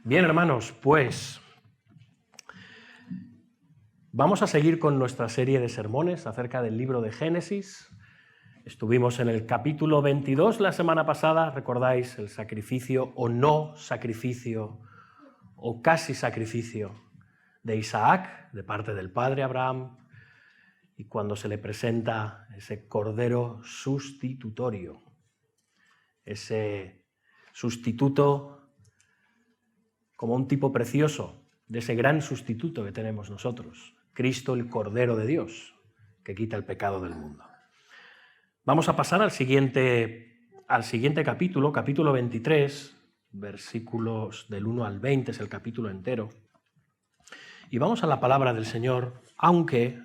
Bien, hermanos, pues vamos a seguir con nuestra serie de sermones acerca del libro de Génesis. Estuvimos en el capítulo 22 la semana pasada, recordáis el sacrificio o no sacrificio o casi sacrificio de Isaac de parte del padre Abraham, y cuando se le presenta ese cordero sustitutorio, ese sustituto como un tipo precioso de ese gran sustituto que tenemos nosotros, Cristo el Cordero de Dios, que quita el pecado del mundo. Vamos a pasar al siguiente capítulo, capítulo 23, versículos del 1 al 20, es el capítulo entero. Y vamos a la palabra del Señor, aunque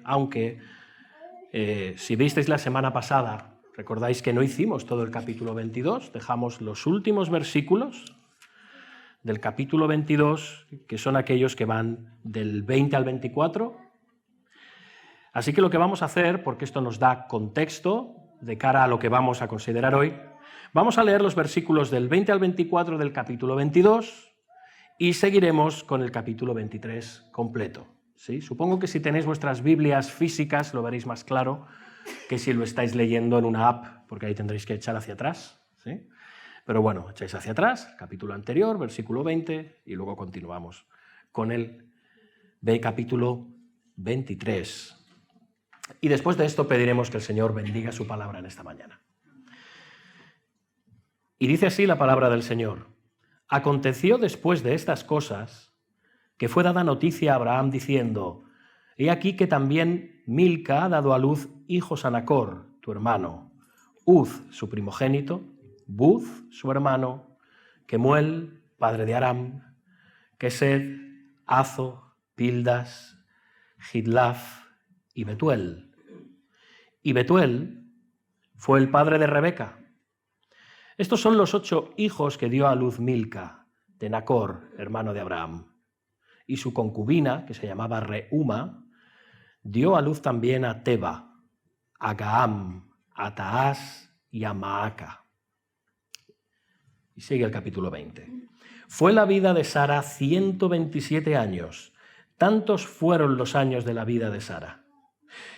si visteis la semana pasada, recordáis que no hicimos todo el capítulo 22, dejamos los últimos versículos del capítulo 22, que son aquellos que van del 20 al 24. Así que lo que vamos a hacer, porque esto nos da contexto de cara a lo que vamos a considerar hoy, vamos a leer los versículos del 20 al 24 del capítulo 22 y seguiremos con el capítulo 23 completo. ¿Sí? Supongo que si tenéis vuestras Biblias físicas lo veréis más claro que si lo estáis leyendo en una app, porque ahí tendréis que echar hacia atrás. ¿Sí? Pero bueno, echáis hacia atrás, capítulo anterior, versículo 20, y luego continuamos con el capítulo 23. Y después de esto pediremos que el Señor bendiga su palabra en esta mañana. Y dice así la palabra del Señor: Aconteció después de estas cosas que fue dada noticia a Abraham diciendo: He aquí que también Milca ha dado a luz hijos a Nacor, tu hermano, Uz, su primogénito, Buz, su hermano, Kemuel, padre de Aram, Kesed, Azo, Pildas, Gidlaf y Betuel. Y Betuel fue el padre de Rebeca. Estos son los 8 hijos que dio a luz Milca, de Nacor, hermano de Abraham. Y su concubina, que se llamaba Reuma, dio a luz también a Teba, a Gaham, a Taás y a Maaca. Y sigue el capítulo 20. Fue la vida de Sara 127 años. Tantos fueron los años de la vida de Sara.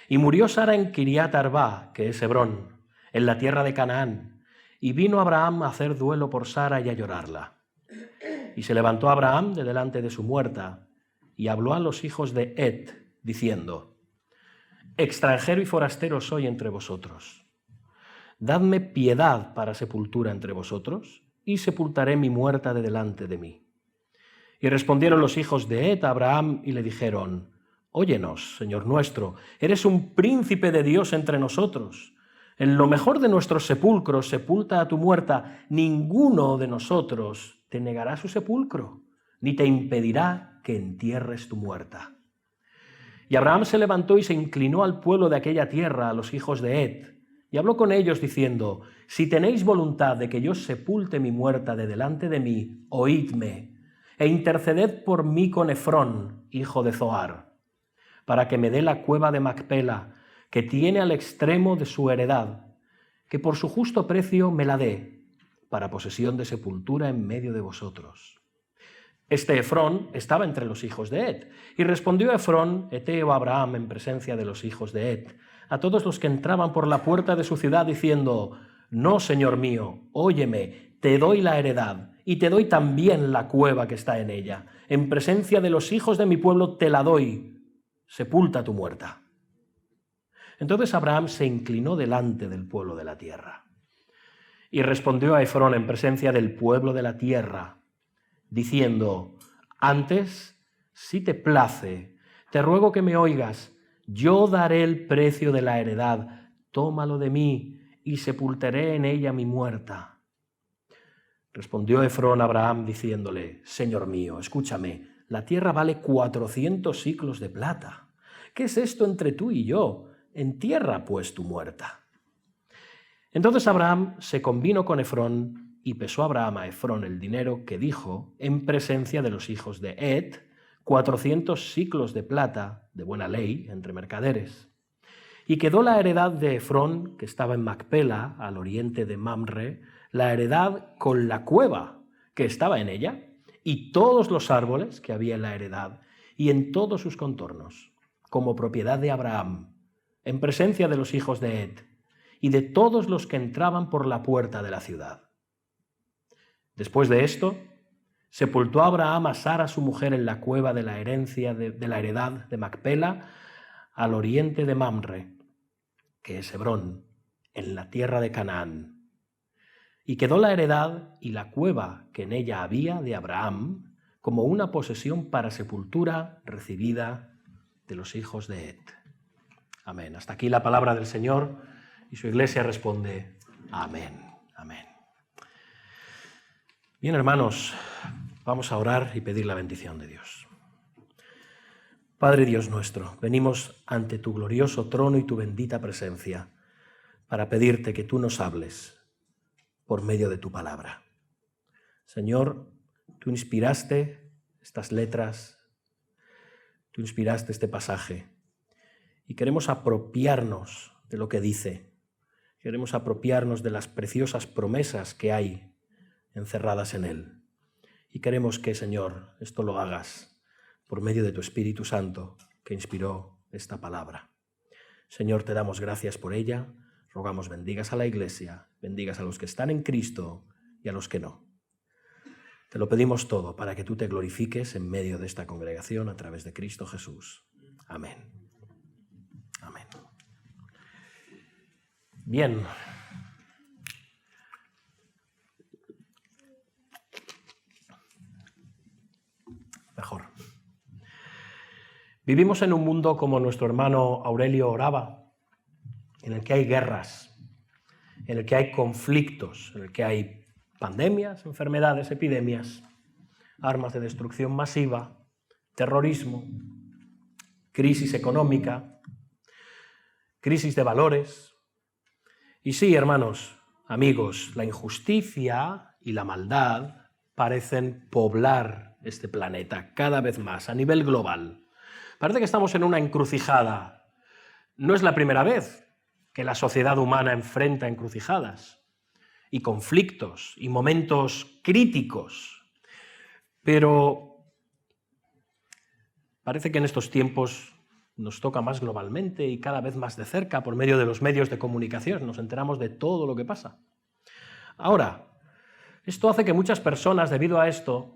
Y murió Sara en Kiriat Arba, que es Hebrón, en la tierra de Canaán. Y vino Abraham a hacer duelo por Sara y a llorarla. Y se levantó Abraham de delante de su muerta y habló a los hijos de Het, diciendo: Extranjero y forastero soy entre vosotros. Dadme piedad para sepultura entre vosotros, y sepultaré mi muerta de delante de mí. Y respondieron los hijos de Het a Abraham y le dijeron: Óyenos, Señor nuestro, eres un príncipe de Dios entre nosotros. En lo mejor de nuestros sepulcros sepulta a tu muerta. Ninguno de nosotros te negará su sepulcro, ni te impedirá que entierres tu muerta. Y Abraham se levantó y se inclinó al pueblo de aquella tierra, a los hijos de Het, y habló con ellos diciendo: Si tenéis voluntad de que yo sepulte mi muerta de delante de mí, oídme, e interceded por mí con Efrón, hijo de Zohar, para que me dé la cueva de Macpela, que tiene al extremo de su heredad, que por su justo precio me la dé, para posesión de sepultura en medio de vosotros. Este Efrón estaba entre los hijos de Het, y respondió Efrón, heteo, a Abraham en presencia de los hijos de Het, a todos los que entraban por la puerta de su ciudad, diciendo: No, señor mío, óyeme, te doy la heredad, y te doy también la cueva que está en ella. En presencia de los hijos de mi pueblo te la doy, sepulta tu muerta. Entonces Abraham se inclinó delante del pueblo de la tierra. Y respondió a Efrón en presencia del pueblo de la tierra, diciendo: Antes, si te place, te ruego que me oigas. Yo daré el precio de la heredad, tómalo de mí, y sepultaré en ella mi muerta. Respondió Efrón a Abraham diciéndole: Señor mío, escúchame, la tierra vale 400 siclos de plata. ¿Qué es esto entre tú y yo? Entierra pues tu muerta. Entonces Abraham se convino con Efrón, y pesó Abraham a Efrón el dinero que dijo en presencia de los hijos de Het, 400 siclos de plata, de buena ley, entre mercaderes. Y quedó la heredad de Efrón, que estaba en Macpela, al oriente de Mamre, la heredad con la cueva que estaba en ella, y todos los árboles que había en la heredad y en todos sus contornos, como propiedad de Abraham, en presencia de los hijos de Het y de todos los que entraban por la puerta de la ciudad. Después de esto, sepultó Abraham a Sara su mujer en la cueva de la herencia de la heredad de Macpela, al oriente de Mamre, que es Hebrón, en la tierra de Canaán. Y quedó la heredad y la cueva que en ella había de Abraham como una posesión para sepultura recibida de los hijos de Het. Amén. Hasta aquí la palabra del Señor, y su iglesia responde: amén, amén. Bien, hermanos, vamos a orar y pedir la bendición de Dios. Padre Dios nuestro, venimos ante tu glorioso trono y tu bendita presencia para pedirte que tú nos hables por medio de tu palabra. Señor, tú inspiraste estas letras, tú inspiraste este pasaje y queremos apropiarnos de lo que dice, queremos apropiarnos de las preciosas promesas que hay encerradas en él. Y queremos que, Señor, esto lo hagas por medio de tu Espíritu Santo que inspiró esta palabra. Señor, te damos gracias por ella, rogamos bendigas a la iglesia, bendigas a los que están en Cristo y a los que no. Te lo pedimos todo para que tú te glorifiques en medio de esta congregación a través de Cristo Jesús. Amén. Amén. Bien. Mejor. Vivimos en un mundo, como nuestro hermano Aurelio oraba, en el que hay guerras, en el que hay conflictos, en el que hay pandemias, enfermedades, epidemias, armas de destrucción masiva, terrorismo, crisis económica, crisis de valores. Y sí, hermanos, amigos, la injusticia y la maldad parecen poblar este planeta cada vez más a nivel global. Parece que estamos en una encrucijada. No es la primera vez que la sociedad humana enfrenta encrucijadas y conflictos y momentos críticos, pero parece que en estos tiempos nos toca más globalmente y cada vez más de cerca por medio de los medios de comunicación. Nos enteramos de todo lo que pasa. Ahora, esto hace que muchas personas, debido a esto,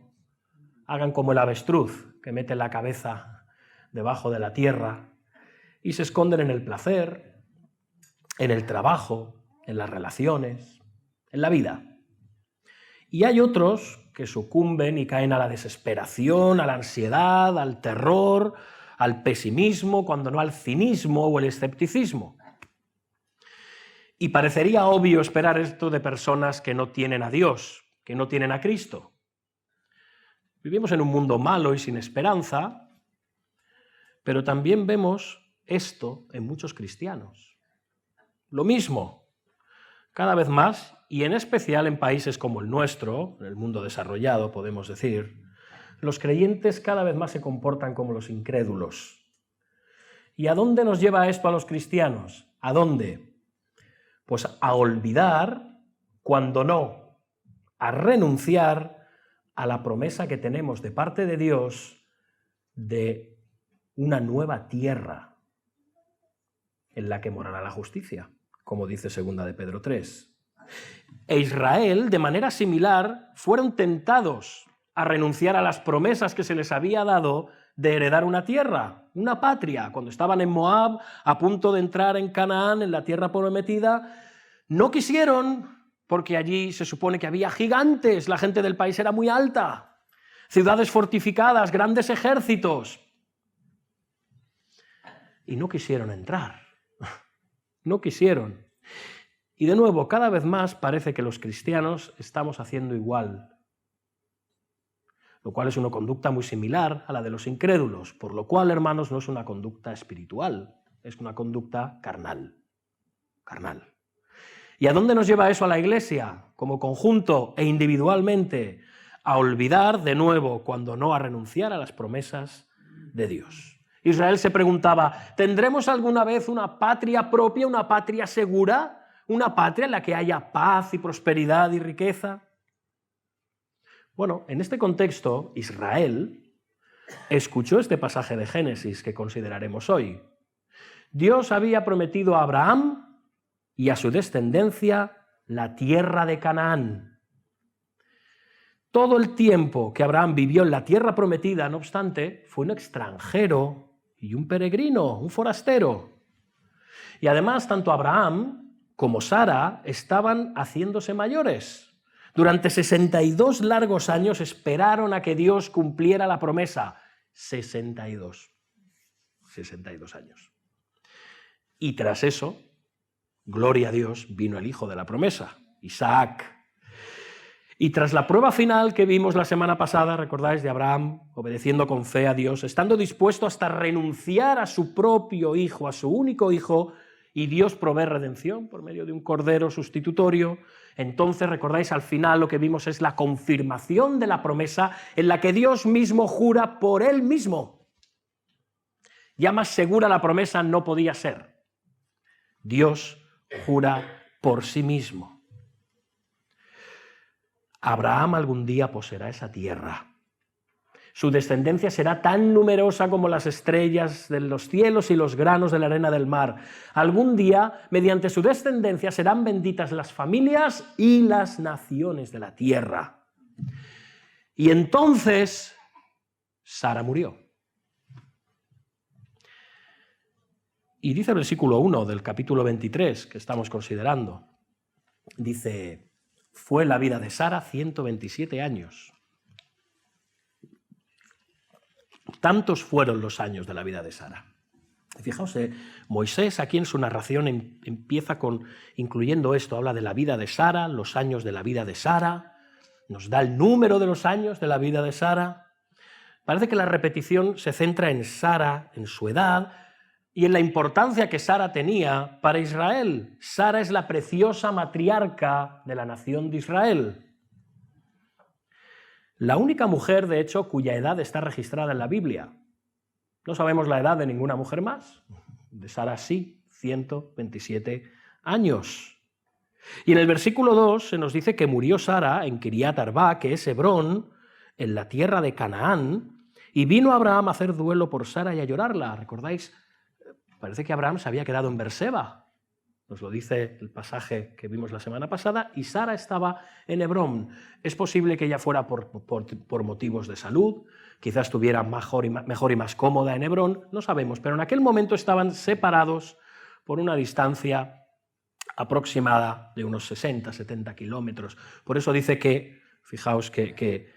hagan como el avestruz, que mete la cabeza debajo de la tierra y se esconden en el placer, en el trabajo, en las relaciones, en la vida. Y hay otros que sucumben y caen a la desesperación, a la ansiedad, al terror, al pesimismo, cuando no al cinismo o el escepticismo. Y parecería obvio esperar esto de personas que no tienen a Dios, que no tienen a Cristo. Vivimos en un mundo malo y sin esperanza, pero también vemos esto en muchos cristianos. Lo mismo, cada vez más, y en especial en países como el nuestro, en el mundo desarrollado, podemos decir, los creyentes cada vez más se comportan como los incrédulos. ¿Y a dónde nos lleva esto a los cristianos? ¿A dónde? Pues a olvidar, cuando no, a renunciar a la promesa que tenemos de parte de Dios de una nueva tierra en la que morará la justicia, como dice 2 de Pedro 3. E Israel, de manera similar, fueron tentados a renunciar a las promesas que se les había dado de heredar una tierra, una patria. Cuando estaban en Moab, a punto de entrar en Canaán, en la tierra prometida, no quisieron, porque allí se supone que había gigantes, la gente del país era muy alta, ciudades fortificadas, grandes ejércitos. Y no quisieron entrar, no quisieron. Y de nuevo, cada vez más parece que los cristianos estamos haciendo igual, lo cual es una conducta muy similar a la de los incrédulos, por lo cual, hermanos, no es una conducta espiritual, es una conducta carnal. Carnal. ¿Y a dónde nos lleva eso a la iglesia, como conjunto e individualmente? A olvidar de nuevo, cuando no a renunciar a las promesas de Dios. Israel se preguntaba, ¿tendremos alguna vez una patria propia, una patria segura? ¿Una patria en la que haya paz y prosperidad y riqueza? Bueno, en este contexto, Israel escuchó este pasaje de Génesis que consideraremos hoy. Dios había prometido a Abraham y a su descendencia la tierra de Canaán. Todo el tiempo que Abraham vivió en la tierra prometida, no obstante, fue un extranjero y un peregrino, un forastero. Y además, tanto Abraham como Sara estaban haciéndose mayores. Durante 62 largos años esperaron a que Dios cumpliera la promesa. 62 años. Y tras eso, gloria a Dios, vino el hijo de la promesa, Isaac. Y tras la prueba final que vimos la semana pasada, recordáis, de Abraham obedeciendo con fe a Dios, estando dispuesto hasta renunciar a su propio hijo, a su único hijo, y Dios provee redención por medio de un cordero sustitutorio, entonces, recordáis, al final lo que vimos es la confirmación de la promesa en la que Dios mismo jura por él mismo. Ya más segura la promesa no podía ser. Dios jura por sí mismo. Abraham algún día poseerá esa tierra. Su descendencia será tan numerosa como las estrellas de los cielos y los granos de la arena del mar. Algún día, mediante su descendencia, serán benditas las familias y las naciones de la tierra. Y entonces, Sara murió. Y dice el versículo 1 del capítulo 23 que estamos considerando. Dice, fue la vida de Sara 127 años. Tantos fueron los años de la vida de Sara. Fijaos, Moisés aquí en su narración empieza incluyendo esto, habla de la vida de Sara, los años de la vida de Sara, nos da el número de los años de la vida de Sara. Parece que la repetición se centra en Sara, en su edad, y en la importancia que Sara tenía para Israel. Sara es la preciosa matriarca de la nación de Israel. La única mujer, de hecho, cuya edad está registrada en la Biblia. No sabemos la edad de ninguna mujer más. De Sara sí, 127 años. Y en el versículo 2 se nos dice que murió Sara en Kiriat Arba, que es Hebrón, en la tierra de Canaán, y vino Abraham a hacer duelo por Sara y a llorarla. ¿Recordáis? Parece que Abraham se había quedado en Berseba. Nos lo dice el pasaje que vimos la semana pasada, y Sara estaba en Hebrón. Es posible que ella fuera por motivos de salud, quizás estuviera mejor y más cómoda en Hebrón, no sabemos, pero en aquel momento estaban separados por una distancia aproximada de unos 60-70 kilómetros. Por eso dice que, fijaos que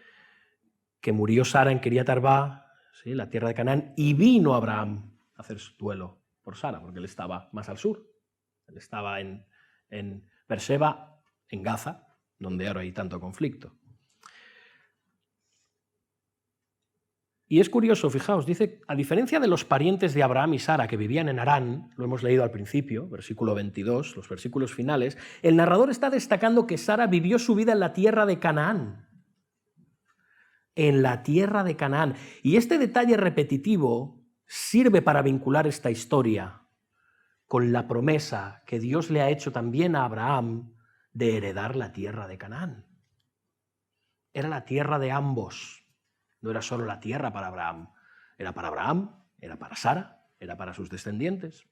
murió Sara en Kiriat Arba, ¿sí?, la tierra de Canaán, y vino Abraham a hacer su duelo por Sara, porque él estaba más al sur. Él estaba en Berseba, en Gaza, donde ahora hay tanto conflicto. Y es curioso, fijaos, dice, a diferencia de los parientes de Abraham y Sara que vivían en Harán, lo hemos leído al principio, versículo 22, los versículos finales, el narrador está destacando que Sara vivió su vida en la tierra de Canaán. En la tierra de Canaán. Y este detalle repetitivo sirve para vincular esta historia con la promesa que Dios le ha hecho también a Abraham de heredar la tierra de Canaán. Era la tierra de ambos, no era solo la tierra para Abraham, era para Sara, era para sus descendientes.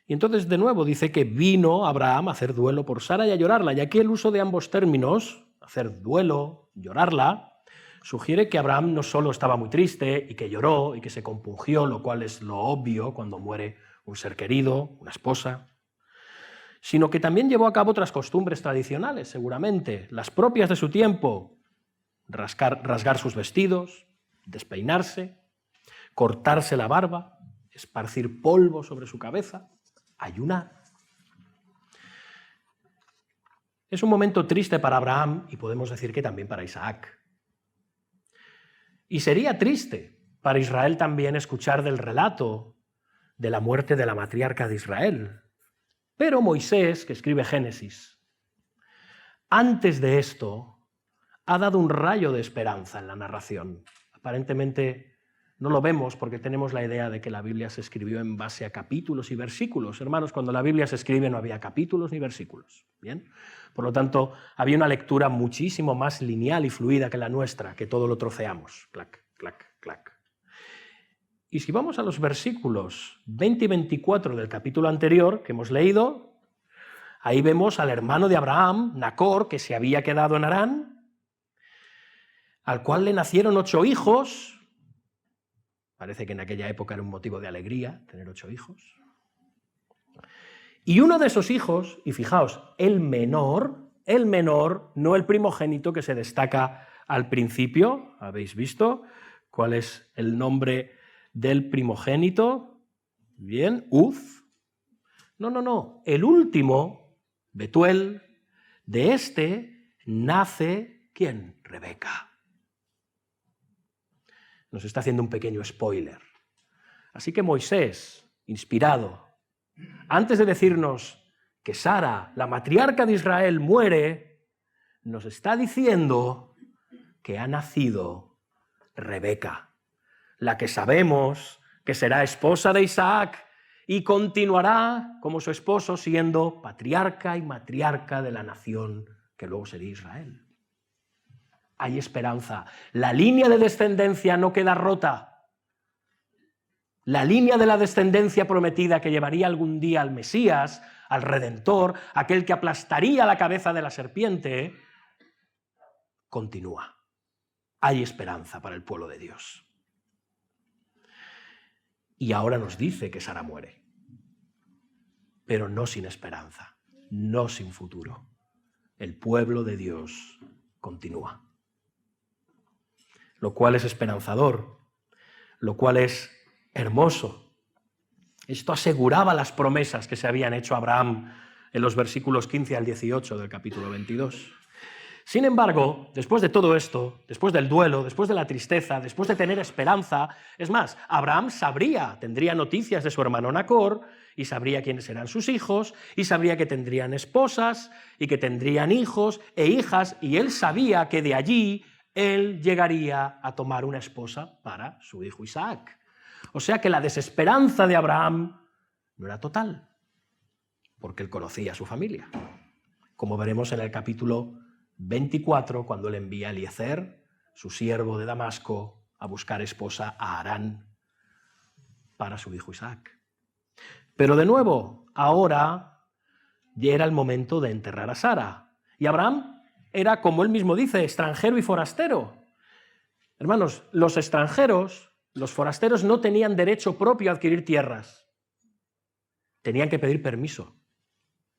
Y entonces de nuevo dice que vino Abraham a hacer duelo por Sara y a llorarla, y aquí el uso de ambos términos, hacer duelo, llorarla, sugiere que Abraham no solo estaba muy triste y que lloró y que se compungió, lo cual es lo obvio cuando muere un ser querido, una esposa, sino que también llevó a cabo otras costumbres tradicionales, seguramente, las propias de su tiempo: rasgar sus vestidos, despeinarse, cortarse la barba, esparcir polvo sobre su cabeza, ayunar. Es un momento triste para Abraham y podemos decir que también para Isaac. Y sería triste para Israel también escuchar del relato de la muerte de la matriarca de Israel. Pero Moisés, que escribe Génesis, antes de esto ha dado un rayo de esperanza en la narración. Aparentemente No lo vemos porque tenemos la idea de que la Biblia se escribió en base a capítulos y versículos. Hermanos, cuando la Biblia se escribe no había capítulos ni versículos. ¿Bien? Por lo tanto, había una lectura muchísimo más lineal y fluida que la nuestra, que todo lo troceamos. Clac, clac, clac. Y si vamos a los versículos 20 y 24 del capítulo anterior que hemos leído, ahí vemos al hermano de Abraham, Nacor, que se había quedado en Harán, al cual le nacieron 8 hijos. Parece que en aquella época era un motivo de alegría tener 8 hijos. Y uno de esos hijos, y fijaos, el menor, no el primogénito que se destaca al principio, ¿habéis visto cuál es el nombre del primogénito? Bien, Uz. No, el último, Betuel, de este nace, ¿quién? Rebeca. Nos está haciendo un pequeño spoiler. Así que Moisés, inspirado, antes de decirnos que Sara, la matriarca de Israel, muere, nos está diciendo que ha nacido Rebeca, la que sabemos que será esposa de Isaac y continuará como su esposo siendo patriarca y matriarca de la nación que luego sería Israel. Hay esperanza. La línea de descendencia no queda rota. La línea de la descendencia prometida que llevaría algún día al Mesías, al Redentor, aquel que aplastaría la cabeza de la serpiente, continúa. Hay esperanza para el pueblo de Dios. Y ahora nos dice que Sara muere, pero no sin esperanza, no sin futuro. El pueblo de Dios continúa. Lo cual es esperanzador, lo cual es hermoso. Esto aseguraba las promesas que se habían hecho a Abraham en los versículos 15 al 18 del capítulo 22. Sin embargo, después de todo esto, después del duelo, después de la tristeza, después de tener esperanza, es más, Abraham tendría noticias de su hermano Nacor, y sabría quiénes eran sus hijos, y sabría que tendrían esposas, y que tendrían hijos e hijas, y él sabía que de allí él llegaría a tomar una esposa para su hijo Isaac. O sea que la desesperanza de Abraham no era total, porque él conocía a su familia, como veremos en el capítulo 24, cuando le envía a Eliezer, su siervo de Damasco, a buscar esposa a Harán para su hijo Isaac. Pero de nuevo, ahora ya era el momento de enterrar a Sara. Y Abraham era, como él mismo dice, extranjero y forastero. Hermanos, los extranjeros, los forasteros, no tenían derecho propio a adquirir tierras. Tenían que pedir permiso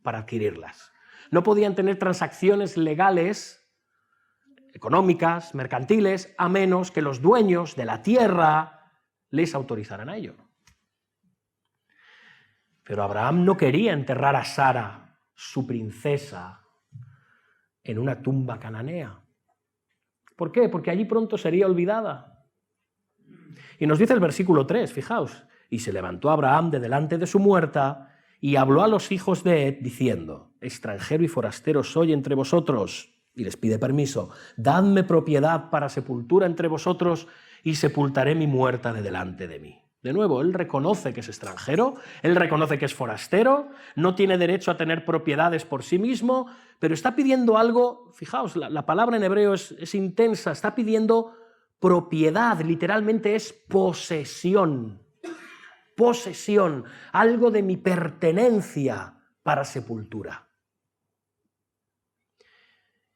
para adquirirlas. No podían tener transacciones legales, económicas, mercantiles, a menos que los dueños de la tierra les autorizaran a ello. Pero Abraham no quería enterrar a Sara, su princesa, en una tumba cananea. ¿Por qué? Porque allí pronto sería olvidada. Y nos dice el versículo 3, fijaos, y se levantó Abraham de delante de su muerta y habló a los hijos de Het diciendo, extranjero y forastero soy entre vosotros, y les pide permiso, dadme propiedad para sepultura entre vosotros y sepultaré mi muerta de delante de mí. De nuevo, él reconoce que es extranjero, él reconoce que es forastero, no tiene derecho a tener propiedades por sí mismo, pero está pidiendo algo, fijaos, la palabra en hebreo es intensa, está pidiendo propiedad, literalmente es posesión. Posesión, algo de mi pertenencia para sepultura.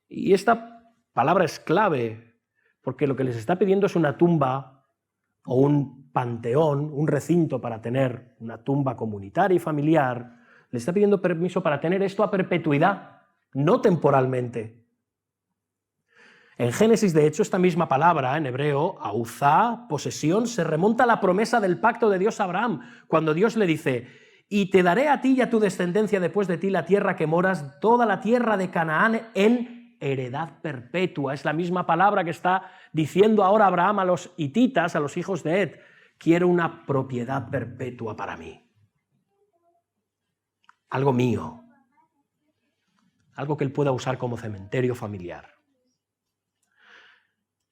Y esta palabra es clave, porque lo que les está pidiendo es una tumba o un panteón, un recinto para tener una tumba comunitaria y familiar. Le está pidiendo permiso para tener esto a perpetuidad, no temporalmente. En Génesis, de hecho, esta misma palabra en hebreo, auzá, posesión, se remonta a la promesa del pacto de Dios a Abraham, cuando Dios le dice, y te daré a ti y a tu descendencia después de ti la tierra que moras, toda la tierra de Canaán en heredad perpetua. Es la misma palabra que está diciendo ahora Abraham a los hititas, a los hijos de Het, quiero una propiedad perpetua para mí. Algo mío, algo que él pueda usar como cementerio familiar.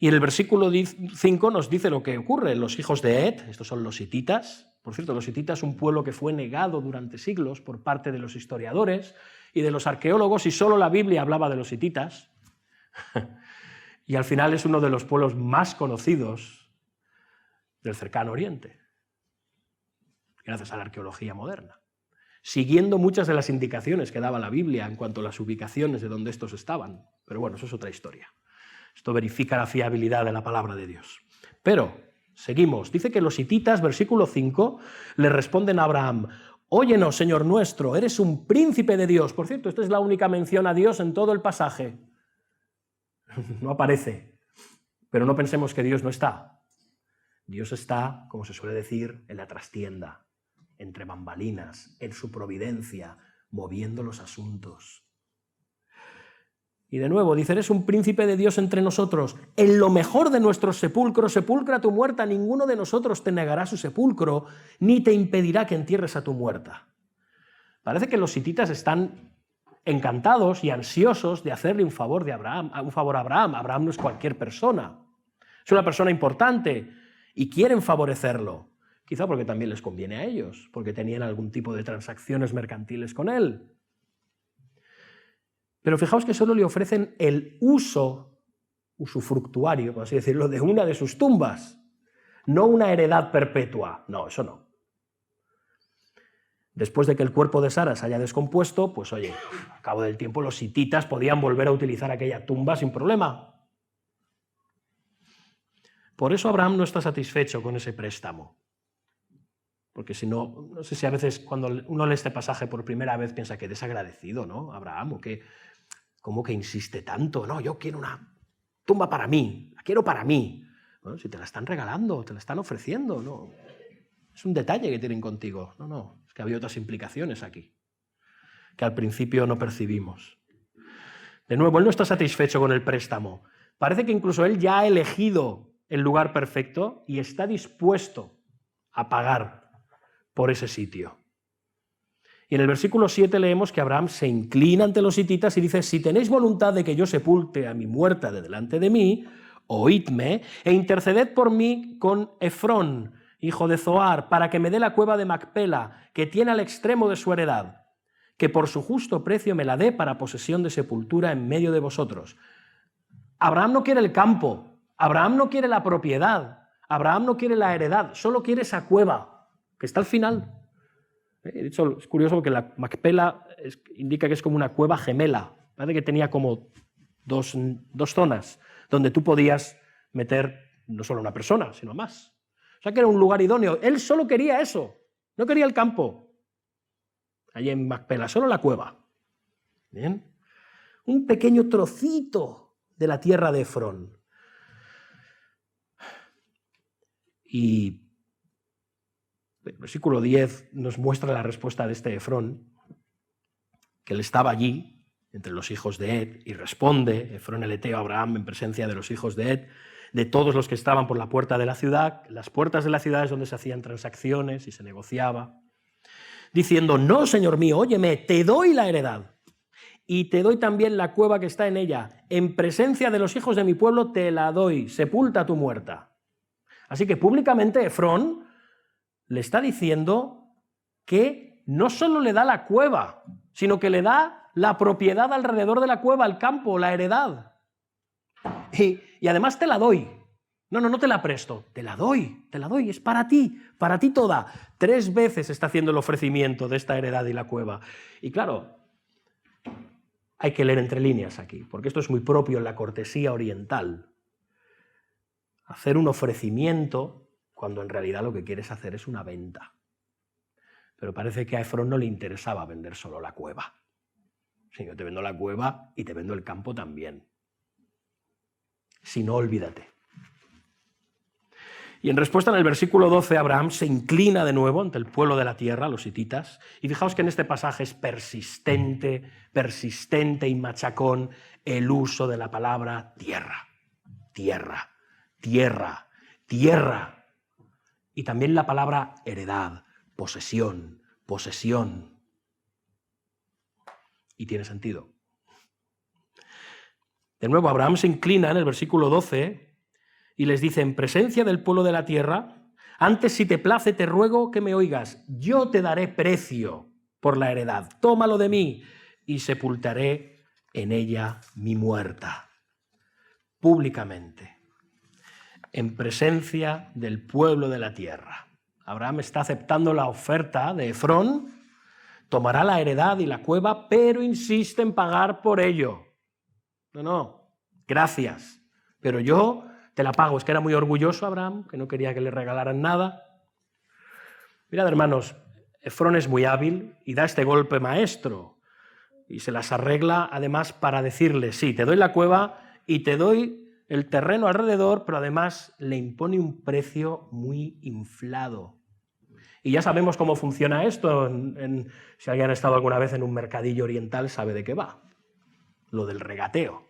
Y en el versículo 5 nos dice lo que ocurre. Los hijos de Et, estos son los hititas. Por cierto, los hititas, un pueblo que fue negado durante siglos por parte de los historiadores y de los arqueólogos, y solo la Biblia hablaba de los hititas. Y al final es uno de los pueblos más conocidos del Cercano Oriente, gracias a la arqueología moderna, siguiendo muchas de las indicaciones que daba la Biblia en cuanto a las ubicaciones de donde estos estaban. Pero bueno, eso es otra historia. Esto verifica la fiabilidad de la palabra de Dios. Pero, seguimos. Dice que los hititas, versículo 5, le responden a Abraham: óyenos, Señor nuestro, eres un príncipe de Dios. Por cierto, esta es la única mención a Dios en todo el pasaje. No aparece. Pero no pensemos que Dios no está. Dios está, como se suele decir, en la trastienda, entre bambalinas, en su providencia, moviendo los asuntos. Y de nuevo, dice, eres un príncipe de Dios entre nosotros. En lo mejor de nuestros sepulcros, sepulcra a tu muerta, ninguno de nosotros te negará su sepulcro, ni te impedirá que entierres a tu muerta. Parece que los hititas están encantados y ansiosos de hacerle un favor a Abraham. Abraham no es cualquier persona, es una persona importante y quieren favorecerlo. Quizá porque también les conviene a ellos, porque tenían algún tipo de transacciones mercantiles con él. Pero fijaos que solo le ofrecen el usufructuario, por así decirlo, de una de sus tumbas, no una heredad perpetua. No, eso no. Después de que el cuerpo de Sara se haya descompuesto, pues oye, al cabo del tiempo los hititas podían volver a utilizar aquella tumba sin problema. Por eso Abraham no está satisfecho con ese préstamo. Porque si no, no sé si a veces cuando uno lee este pasaje por primera vez piensa que desagradecido, ¿no? Abraham, o que ¿cómo que insiste tanto? No, yo quiero una tumba para mí, la quiero para mí. Bueno, si te la están regalando, te la están ofreciendo, no. Es un detalle que tienen contigo. No, es que había otras implicaciones aquí, que al principio no percibimos. De nuevo, él no está satisfecho con el préstamo. Parece que incluso él ya ha elegido el lugar perfecto y está dispuesto a pagar por ese sitio. Y en el versículo 7 leemos que Abraham se inclina ante los hititas y dice: si tenéis voluntad de que yo sepulte a mi muerta de delante de mí, oídme e interceded por mí con Efrón, hijo de Zoar, para que me dé la cueva de Macpela, que tiene al extremo de su heredad, que por su justo precio me la dé para posesión de sepultura en medio de vosotros. Abraham no quiere el campo, Abraham no quiere la propiedad, Abraham no quiere la heredad, solo quiere esa cueva, que está al final. He dicho, es curioso porque la Macpela indica que es como una cueva gemela. Parece que tenía como dos zonas donde tú podías meter no solo una persona, sino más. O sea que era un lugar idóneo. Él solo quería eso, no quería el campo. Allí en Macpela, solo la cueva. Bien. Un pequeño trocito de la tierra de Efrón. Y el versículo 10 nos muestra la respuesta de este Efrón, que él estaba allí, entre los hijos de Et, y responde, Efrón el heteo, a Abraham en presencia de los hijos de Et, de todos los que estaban por la puerta de la ciudad. Las puertas de la ciudad es donde se hacían transacciones y se negociaba, diciendo: no, señor mío, óyeme, te doy la heredad, y te doy también la cueva que está en ella. En presencia de los hijos de mi pueblo te la doy, sepulta tu muerta. Así que públicamente Efrón le está diciendo que no solo le da la cueva, sino que le da la propiedad alrededor de la cueva, el campo, la heredad. Y además te la doy. No te la presto, te la doy, es para ti toda. 3 veces está haciendo el ofrecimiento de esta heredad y la cueva. Y claro, hay que leer entre líneas aquí, porque esto es muy propio en la cortesía oriental. Hacer un ofrecimiento cuando en realidad lo que quieres hacer es una venta. Pero parece que a Efrón no le interesaba vender solo la cueva. Si yo te vendo la cueva y te vendo el campo también. Si no, olvídate. Y en respuesta, en el versículo 12, Abraham se inclina de nuevo ante el pueblo de la tierra, los hititas, y fijaos que en este pasaje es persistente y machacón el uso de la palabra tierra, tierra, tierra, tierra. Y también la palabra heredad, posesión, posesión. Y tiene sentido. De nuevo, Abraham se inclina en el versículo 12 y les dice, en presencia del pueblo de la tierra, antes si te place te ruego que me oigas, yo te daré precio por la heredad, tómalo de mí y sepultaré en ella mi muerta, públicamente, en presencia del pueblo de la tierra. Abraham está aceptando la oferta de Efrón, tomará la heredad y la cueva, pero insiste en pagar por ello. No, gracias, pero yo te la pago. Es que era muy orgulloso Abraham, que no quería que le regalaran nada. Mirad, hermanos, Efrón es muy hábil y da este golpe maestro y se las arregla además para decirle, sí, te doy la cueva y te doy el terreno alrededor, pero además le impone un precio muy inflado. Y ya sabemos cómo funciona esto. Si alguien ha estado alguna vez en un mercadillo oriental sabe de qué va. Lo del regateo.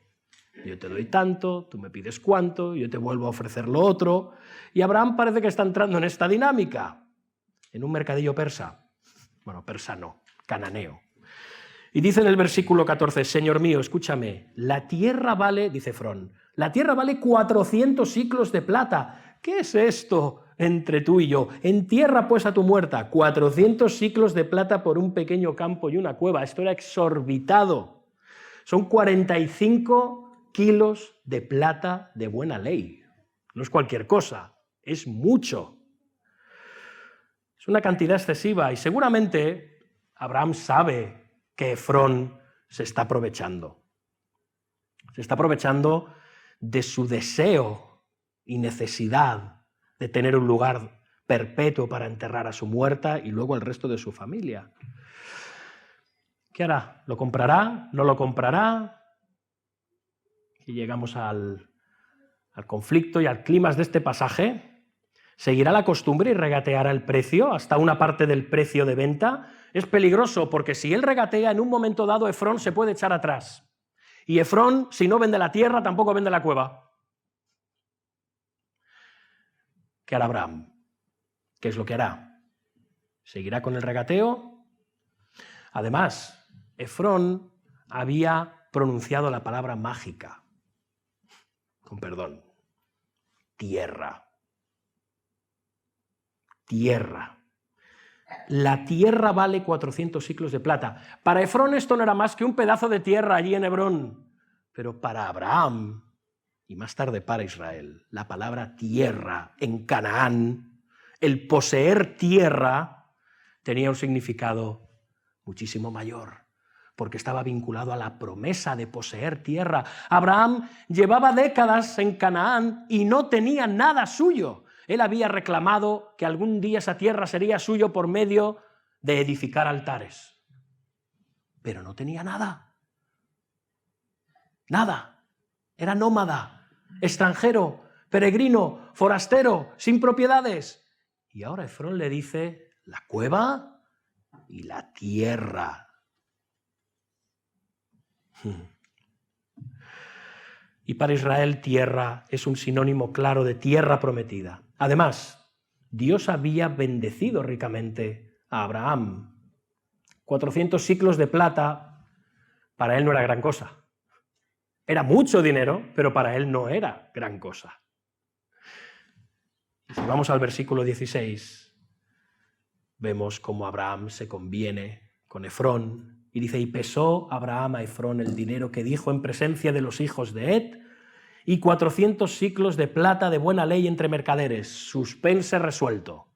Yo te doy tanto, tú me pides cuánto, yo te vuelvo a ofrecer lo otro. Y Abraham parece que está entrando en esta dinámica, en un mercadillo persa. Bueno, persa no, cananeo. Y dice en el versículo 14, Señor mío, escúchame, la tierra vale, dice Efrón, la tierra vale 400 siclos de plata. ¿Qué es esto entre tú y yo? Entierra pues a tu muerta, 400 siclos de plata por un pequeño campo y una cueva. Esto era exorbitado. Son 45 kilos de plata de buena ley. No es cualquier cosa, es mucho. Es una cantidad excesiva y seguramente Abraham sabe que Efrón se está aprovechando. Se está aprovechando de su deseo y necesidad de tener un lugar perpetuo para enterrar a su muerta y luego al resto de su familia. ¿Qué hará? ¿Lo comprará? ¿No lo comprará? Y llegamos al conflicto y al clímax de este pasaje. ¿Seguirá la costumbre y regateará el precio hasta una parte del precio de venta? Es peligroso porque si él regatea, en un momento dado Efrón se puede echar atrás. Y Efrón, si no vende la tierra, tampoco vende la cueva. ¿Qué hará Abraham? ¿Qué es lo que hará? ¿Seguirá con el regateo? Además, Efrón había pronunciado la palabra mágica, con perdón, tierra. Tierra. La tierra vale 400 siclos de plata. Para Efrón esto no era más que un pedazo de tierra allí en Hebrón. Pero para Abraham, y más tarde para Israel, la palabra tierra en Canaán, el poseer tierra, tenía un significado muchísimo mayor, porque estaba vinculado a la promesa de poseer tierra. Abraham llevaba décadas en Canaán y no tenía nada suyo. Él había reclamado que algún día esa tierra sería suyo por medio de edificar altares. Pero no tenía nada. Nada. Era nómada, extranjero, peregrino, forastero, sin propiedades. Y ahora Efrón le dice la cueva y la tierra. Y para Israel tierra es un sinónimo claro de tierra prometida. Además, Dios había bendecido ricamente a Abraham. 400 siclos de plata para él no era gran cosa. Era mucho dinero, pero para él no era gran cosa. Y si vamos al versículo 16, vemos cómo Abraham se conviene con Efrón. Y dice, y pesó Abraham a Efrón el dinero que dijo en presencia de los hijos de Het, y 400 siclos de plata de buena ley entre mercaderes. Suspense resuelto.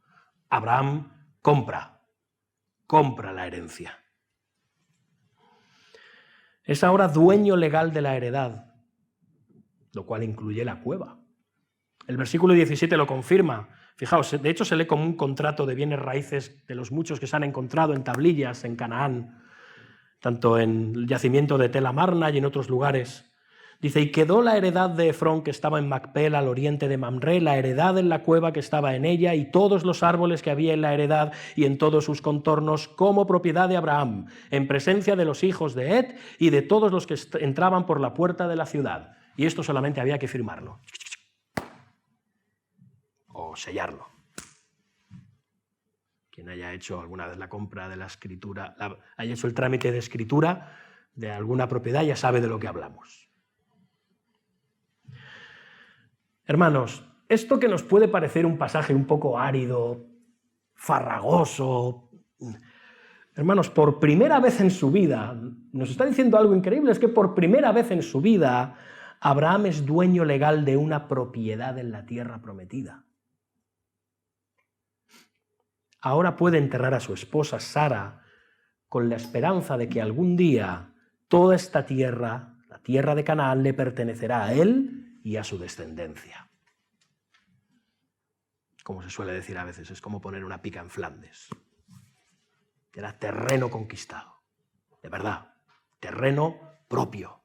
Abraham compra la herencia. Es ahora dueño legal de la heredad, lo cual incluye la cueva. El versículo 17 lo confirma. Fijaos, de hecho se lee como un contrato de bienes raíces de los muchos que se han encontrado en tablillas en Canaán, tanto en el yacimiento de Tel Amarna y en otros lugares. Dice, y quedó la heredad de Efrón que estaba en Macpela, al oriente de Mamre, la heredad en la cueva que estaba en ella y todos los árboles que había en la heredad y en todos sus contornos como propiedad de Abraham, en presencia de los hijos de Het y de todos los que entraban por la puerta de la ciudad. Y esto solamente había que firmarlo o sellarlo. Quien haya hecho alguna vez la compra de la escritura, haya hecho el trámite de escritura de alguna propiedad, ya sabe de lo que hablamos. Hermanos, esto que nos puede parecer un pasaje un poco árido, farragoso, hermanos, por primera vez en su vida, nos está diciendo algo increíble, es que por primera vez en su vida, Abraham es dueño legal de una propiedad en la tierra prometida. Ahora puede enterrar a su esposa Sara con la esperanza de que algún día toda esta tierra, la tierra de Canaán, le pertenecerá a él y a su descendencia. Como se suele decir a veces, es como poner una pica en Flandes. Era terreno conquistado, de verdad, terreno propio.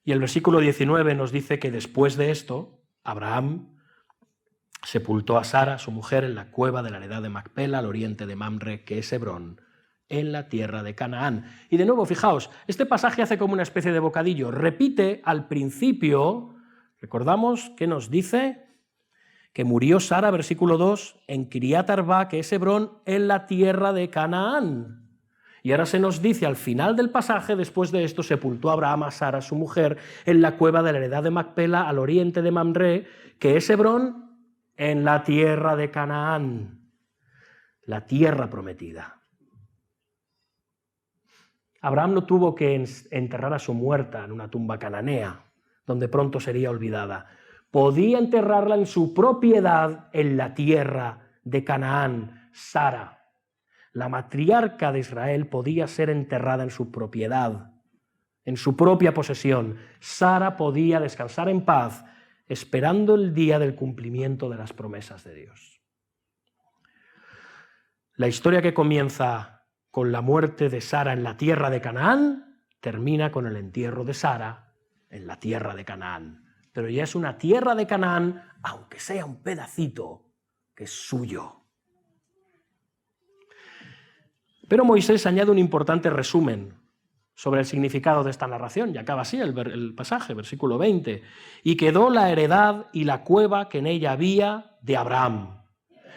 Y el versículo 19 nos dice que después de esto, Abraham sepultó a Sara, su mujer, en la cueva de la heredad de Macpela, al oriente de Mamre, que es Hebrón, en la tierra de Canaán. Y de nuevo, fijaos, este pasaje hace como una especie de bocadillo. Repite al principio, recordamos que nos dice que murió Sara, versículo 2, en Kiriat Arba, que es Hebrón, en la tierra de Canaán. Y ahora se nos dice al final del pasaje, después de esto, sepultó Abraham a Sara, su mujer, en la cueva de la heredad de Macpela, al oriente de Mamre, que es Hebrón, en la tierra de Canaán, la tierra prometida. Abraham no tuvo que enterrar a su muerta en una tumba cananea, donde pronto sería olvidada. Podía enterrarla en su propiedad, en la tierra de Canaán. Sara, la matriarca de Israel, podía ser enterrada en su propiedad, en su propia posesión. Sara podía descansar en paz, esperando el día del cumplimiento de las promesas de Dios. La historia que comienza con la muerte de Sara en la tierra de Canaán termina con el entierro de Sara en la tierra de Canaán. Pero ya es una tierra de Canaán, aunque sea un pedacito, que es suyo. Pero Moisés añade un importante resumen sobre el significado de esta narración, y acaba así el pasaje, versículo 20. Y quedó la heredad y la cueva que en ella había de Abraham,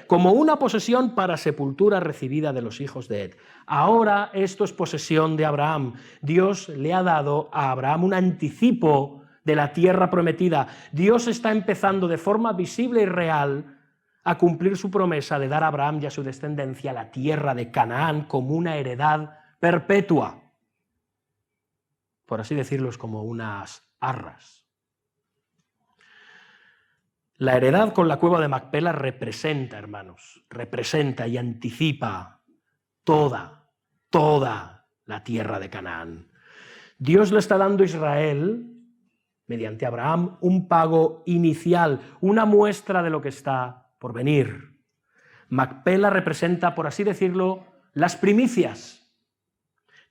como una posesión para sepultura recibida de los hijos de Ed. Ahora esto es posesión de Abraham. Dios le ha dado a Abraham un anticipo de la tierra prometida. Dios está empezando de forma visible y real a cumplir su promesa de dar a Abraham y a su descendencia la tierra de Canaán como una heredad perpetua. Por así decirlo, es como unas arras. La heredad con la cueva de Macpela representa, hermanos, representa y anticipa toda la tierra de Canaán. Dios le está dando a Israel, mediante Abraham, un pago inicial, una muestra de lo que está por venir. Macpela representa, por así decirlo, las primicias.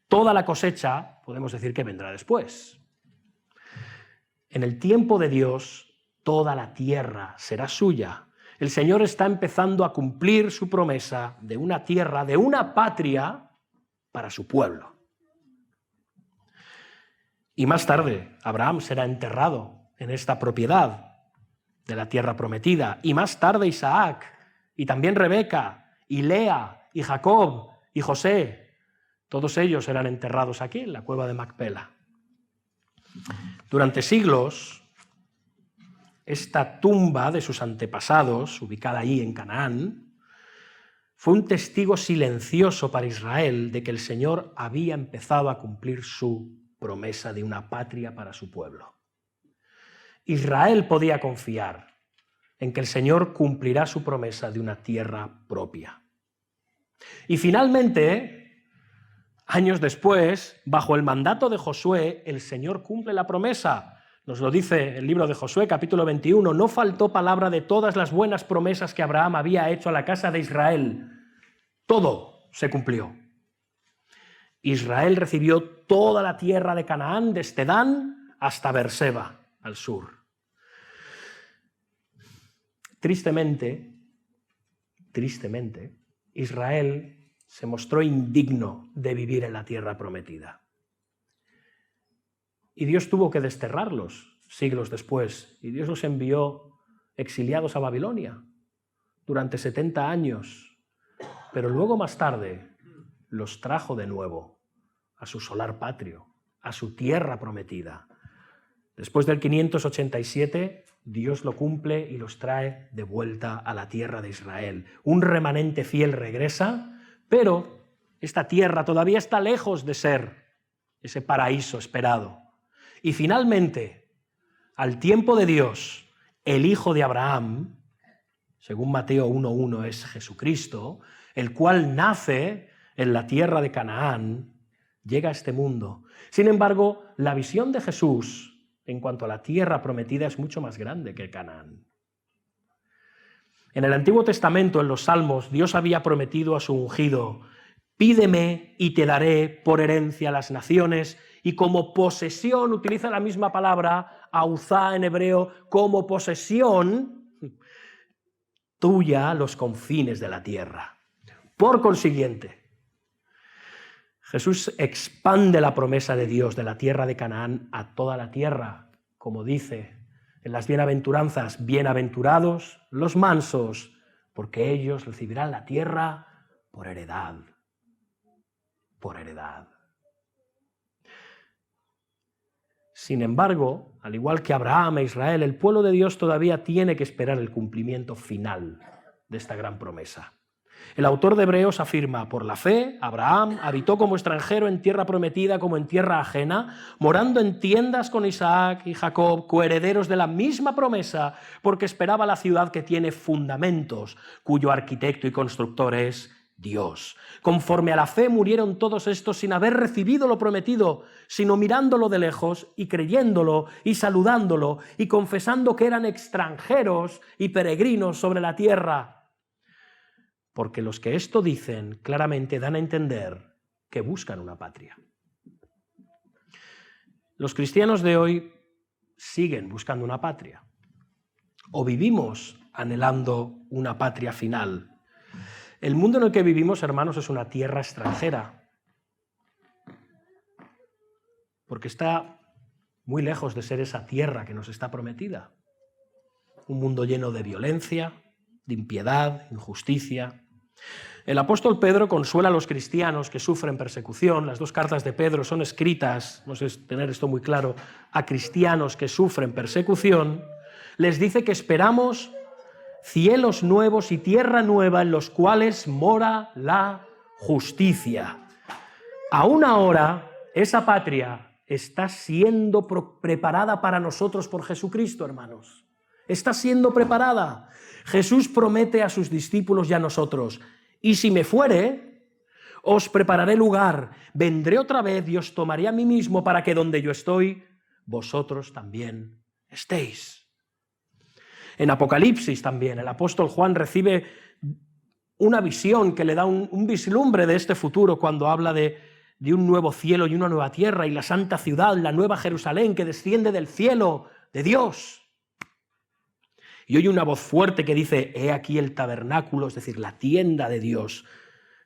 Toda la cosecha, podemos decir que vendrá después. En el tiempo de Dios, toda la tierra será suya. El Señor está empezando a cumplir su promesa de una tierra, de una patria para su pueblo. Y más tarde, Abraham será enterrado en esta propiedad de la tierra prometida. Y más tarde Isaac, y también Rebeca, y Lea, y Jacob, y José. Todos ellos eran enterrados aquí, en la cueva de Macpela. Durante siglos, esta tumba de sus antepasados, ubicada allí en Canaán, fue un testigo silencioso para Israel de que el Señor había empezado a cumplir su promesa de una patria para su pueblo. Israel podía confiar en que el Señor cumplirá su promesa de una tierra propia. Y finalmente, años después, bajo el mandato de Josué, el Señor cumple la promesa. Nos lo dice el libro de Josué, capítulo 21. No faltó palabra de todas las buenas promesas que Abraham había hecho a la casa de Israel. Todo se cumplió. Israel recibió toda la tierra de Canaán, desde Dan hasta Beerseba, al sur. Tristemente, Israel se mostró indigno de vivir en la tierra prometida. Y Dios tuvo que desterrarlos siglos después, y Dios los envió exiliados a Babilonia durante 70 años, pero luego más tarde los trajo de nuevo a su solar patrio, a su tierra prometida. Después del 587, Dios lo cumple y los trae de vuelta a la tierra de Israel. Un remanente fiel regresa, pero esta tierra todavía está lejos de ser ese paraíso esperado. Y finalmente, al tiempo de Dios, el hijo de Abraham, según Mateo 1:1 es Jesucristo, el cual nace en la tierra de Canaán, llega a este mundo. Sin embargo, la visión de Jesús en cuanto a la tierra prometida es mucho más grande que Canaán. En el Antiguo Testamento, en los Salmos, Dios había prometido a su ungido: pídeme y te daré por herencia las naciones, y como posesión, utiliza la misma palabra, auzá en hebreo, como posesión tuya los confines de la tierra. Por consiguiente, Jesús expande la promesa de Dios de la tierra de Canaán a toda la tierra, como dice en las bienaventuranzas: bienaventurados los mansos, porque ellos recibirán la tierra por heredad. Por heredad. Sin embargo, al igual que Abraham e Israel, el pueblo de Dios todavía tiene que esperar el cumplimiento final de esta gran promesa. El autor de Hebreos afirma: por la fe, Abraham habitó como extranjero en tierra prometida como en tierra ajena, morando en tiendas con Isaac y Jacob, coherederos de la misma promesa, porque esperaba la ciudad que tiene fundamentos, cuyo arquitecto y constructor es Dios. Conforme a la fe murieron todos estos sin haber recibido lo prometido, sino mirándolo de lejos y creyéndolo y saludándolo y confesando que eran extranjeros y peregrinos sobre la tierra. Porque los que esto dicen claramente dan a entender que buscan una patria. Los cristianos de hoy siguen buscando una patria, o vivimos anhelando una patria final. El mundo en el que vivimos, hermanos, es una tierra extranjera, porque está muy lejos de ser esa tierra que nos está prometida. Un mundo lleno de violencia, de impiedad, injusticia. El apóstol Pedro consuela a los cristianos que sufren persecución. Las dos cartas de Pedro son escritas, no sé tener esto muy claro, a cristianos que sufren persecución. Les dice que esperamos cielos nuevos y tierra nueva en los cuales mora la justicia. Aún ahora, esa patria está siendo preparada para nosotros por Jesucristo, hermanos. Está siendo preparada. Jesús promete a sus discípulos y a nosotros: y si me fuere, os prepararé lugar, vendré otra vez y os tomaré a mí mismo, para que donde yo estoy, vosotros también estéis. En Apocalipsis también, el apóstol Juan recibe una visión que le da un vislumbre de este futuro cuando habla de un nuevo cielo y una nueva tierra y la santa ciudad, la nueva Jerusalén que desciende del cielo de Dios. Y oye una voz fuerte que dice: he aquí el tabernáculo, es decir, la tienda de Dios,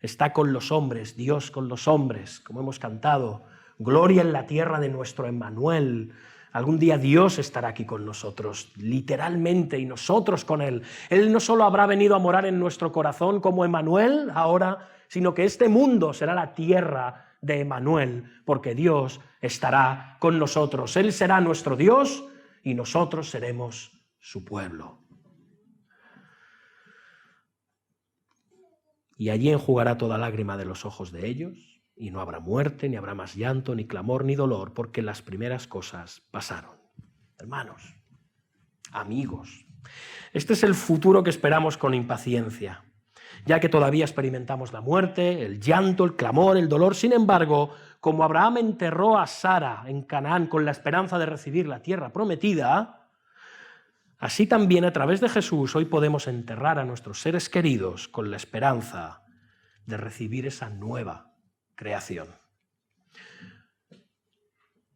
está con los hombres, Dios con los hombres, como hemos cantado. Gloria en la tierra de nuestro Emmanuel. Algún día Dios estará aquí con nosotros, literalmente, y nosotros con Él. Él no solo habrá venido a morar en nuestro corazón como Emmanuel ahora, sino que este mundo será la tierra de Emmanuel, porque Dios estará con nosotros. Él será nuestro Dios y nosotros seremos su pueblo. Y allí enjugará toda lágrima de los ojos de ellos, y no habrá muerte, ni habrá más llanto, ni clamor, ni dolor, porque las primeras cosas pasaron. Hermanos, amigos, este es el futuro que esperamos con impaciencia, ya que todavía experimentamos la muerte, el llanto, el clamor, el dolor. Sin embargo, como Abraham enterró a Sara en Canaán con la esperanza de recibir la tierra prometida, así también a través de Jesús hoy podemos enterrar a nuestros seres queridos con la esperanza de recibir esa nueva creación.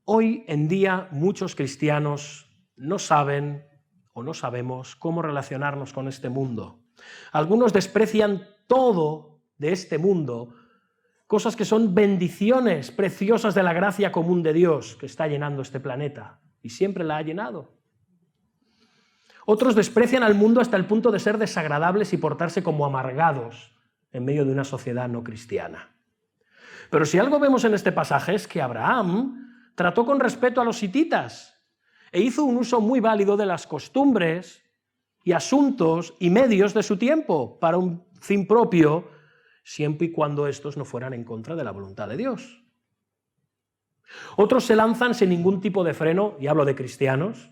Hoy en día muchos cristianos no saben o no sabemos cómo relacionarnos con este mundo. Algunos desprecian todo de este mundo, cosas que son bendiciones preciosas de la gracia común de Dios que está llenando este planeta y siempre la ha llenado. Otros desprecian al mundo hasta el punto de ser desagradables y portarse como amargados en medio de una sociedad no cristiana. Pero si algo vemos en este pasaje es que Abraham trató con respeto a los hititas. e hizo un uso muy válido de las costumbres y asuntos y medios de su tiempo para un fin propio, siempre y cuando estos no fueran en contra de la voluntad de Dios. Otros se lanzan sin ningún tipo de freno, y hablo de cristianos,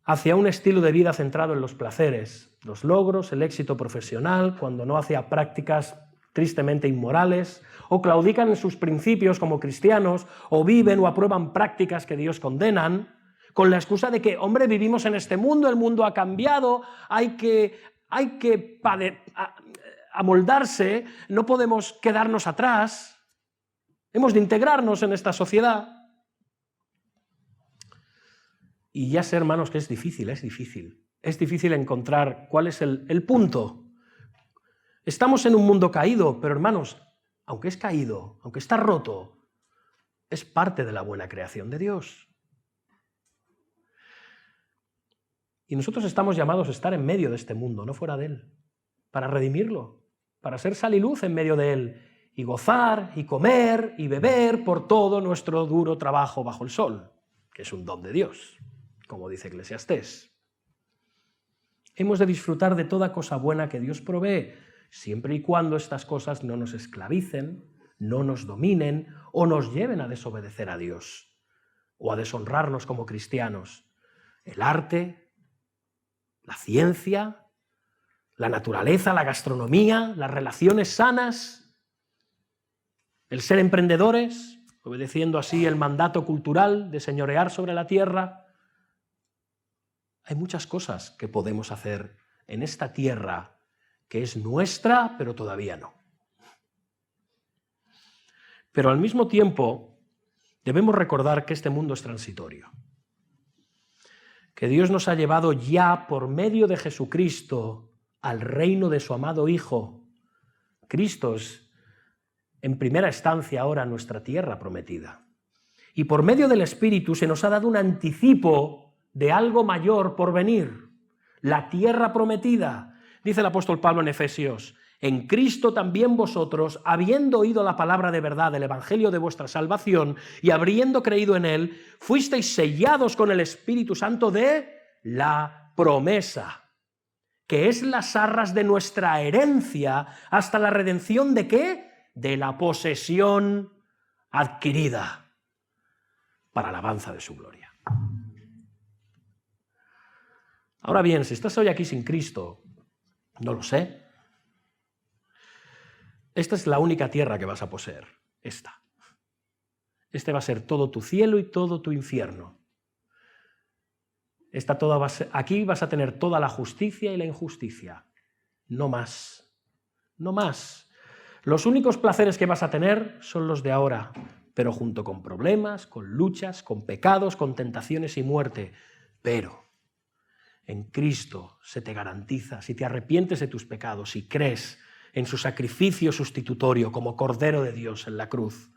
hacia un estilo de vida centrado en los placeres, los logros, el éxito profesional, cuando no hacia prácticas tristemente inmorales, o claudican en sus principios como cristianos, o viven o aprueban prácticas que Dios condenan, con la excusa de que, hombre, vivimos en este mundo, el mundo ha cambiado, hay que amoldarse, no podemos quedarnos atrás, hemos de integrarnos en esta sociedad. Y ya sé, hermanos, que es difícil. Es difícil encontrar cuál es el punto. Estamos en un mundo caído, pero hermanos, aunque es caído, aunque está roto, es parte de la buena creación de Dios. Y nosotros estamos llamados a estar en medio de este mundo, no fuera de él, para redimirlo, para ser sal y luz en medio de él, y gozar, y comer, y beber por todo nuestro duro trabajo bajo el sol, que es un don de Dios, como dice Eclesiastés. Hemos de disfrutar de toda cosa buena que Dios provee, siempre y cuando estas cosas no nos esclavicen, no nos dominen o nos lleven a desobedecer a Dios o a deshonrarnos como cristianos. El arte, la ciencia, la naturaleza, la gastronomía, las relaciones sanas, el ser emprendedores, obedeciendo así el mandato cultural de señorear sobre la tierra. Hay muchas cosas que podemos hacer en esta tierra que es nuestra, pero todavía no. Pero al mismo tiempo debemos recordar que este mundo es transitorio, que Dios nos ha llevado ya por medio de Jesucristo al reino de su amado Hijo. Cristo es en primera instancia ahora nuestra tierra prometida. Y por medio del Espíritu se nos ha dado un anticipo de algo mayor por venir, la tierra prometida. Dice el apóstol Pablo en Efesios: en Cristo también vosotros, habiendo oído la palabra de verdad del evangelio de vuestra salvación y habiendo creído en él, fuisteis sellados con el Espíritu Santo de la promesa, que es las arras de nuestra herencia hasta la redención ¿de qué? De la posesión adquirida para alabanza de su gloria. Ahora bien, si estás hoy aquí sin Cristo, no lo sé. Esta es la única tierra que vas a poseer, esta. Este va a ser todo tu cielo y todo tu infierno. Aquí vas a tener toda la justicia y la injusticia. No más. No más. Los únicos placeres que vas a tener son los de ahora, pero junto con problemas, con luchas, con pecados, con tentaciones y muerte. Pero en Cristo se te garantiza, si te arrepientes de tus pecados, si crees en su sacrificio sustitutorio como Cordero de Dios en la cruz,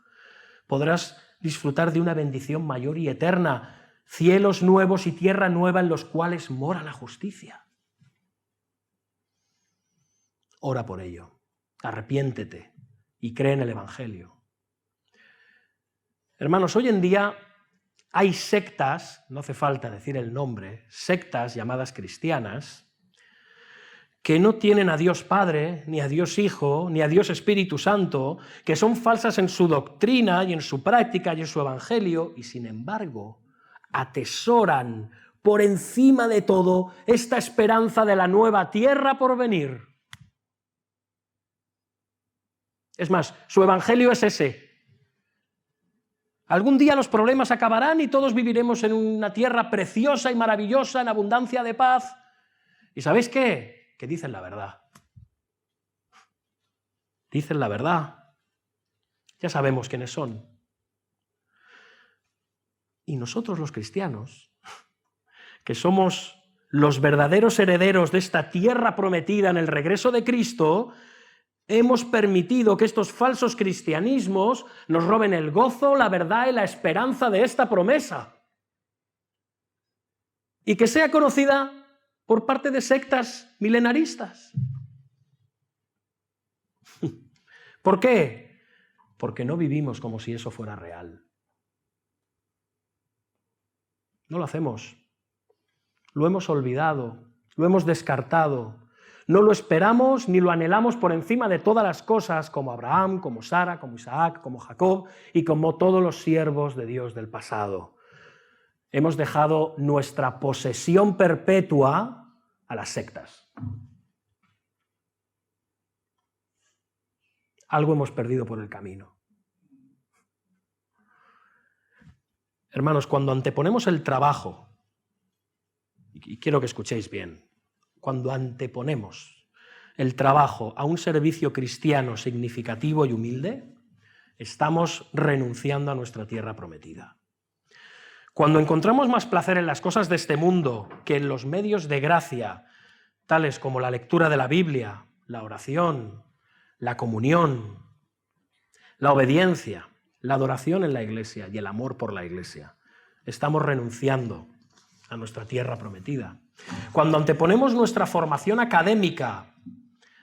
podrás disfrutar de una bendición mayor y eterna, cielos nuevos y tierra nueva en los cuales mora la justicia. Ora por ello, arrepiéntete y cree en el Evangelio. Hermanos, hoy en día hay sectas, no hace falta decir el nombre, sectas llamadas cristianas, que no tienen a Dios Padre, ni a Dios Hijo, ni a Dios Espíritu Santo, que son falsas en su doctrina y en su práctica y en su evangelio, y sin embargo atesoran por encima de todo esta esperanza de la nueva tierra por venir. Es más, su evangelio es ese. Algún día los problemas acabarán y todos viviremos en una tierra preciosa y maravillosa, en abundancia de paz. ¿Y sabéis qué? Que dicen la verdad. Dicen la verdad. Ya sabemos quiénes son. Y nosotros los cristianos, que somos los verdaderos herederos de esta tierra prometida en el regreso de Cristo, hemos permitido que estos falsos cristianismos nos roben el gozo, la verdad y la esperanza de esta promesa. Y que sea conocida por parte de sectas milenaristas. ¿Por qué? Porque no vivimos como si eso fuera real. No lo hacemos. Lo hemos olvidado, lo hemos descartado. No lo esperamos ni lo anhelamos por encima de todas las cosas, como Abraham, como Sara, como Isaac, como Jacob y como todos los siervos de Dios del pasado. Hemos dejado nuestra posesión perpetua a las sectas. Algo hemos perdido por el camino. Hermanos, cuando anteponemos el trabajo, y quiero que escuchéis bien, cuando anteponemos el trabajo a un servicio cristiano significativo y humilde, estamos renunciando a nuestra tierra prometida. Cuando encontramos más placer en las cosas de este mundo que en los medios de gracia, tales como la lectura de la Biblia, la oración, la comunión, la obediencia, la adoración en la iglesia y el amor por la iglesia, estamos renunciando a nuestra tierra prometida. Cuando anteponemos nuestra formación académica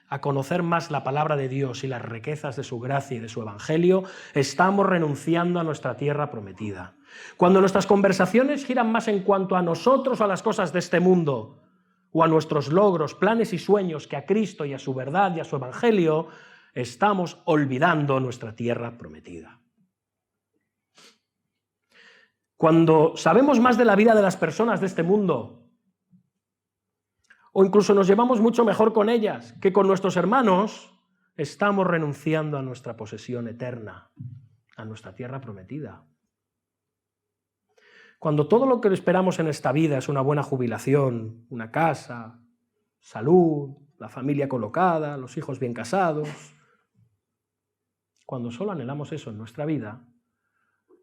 a conocer más la palabra de Dios y las riquezas de su gracia y de su evangelio, estamos renunciando a nuestra tierra prometida. Cuando nuestras conversaciones giran más en cuanto a nosotros o a las cosas de este mundo, o a nuestros logros, planes y sueños que a Cristo y a su verdad y a su evangelio, estamos olvidando nuestra tierra prometida. Cuando sabemos más de la vida de las personas de este mundo, o incluso nos llevamos mucho mejor con ellas que con nuestros hermanos, estamos renunciando a nuestra posesión eterna, a nuestra tierra prometida. Cuando todo lo que esperamos en esta vida es una buena jubilación, una casa, salud, la familia colocada, los hijos bien casados, cuando solo anhelamos eso en nuestra vida,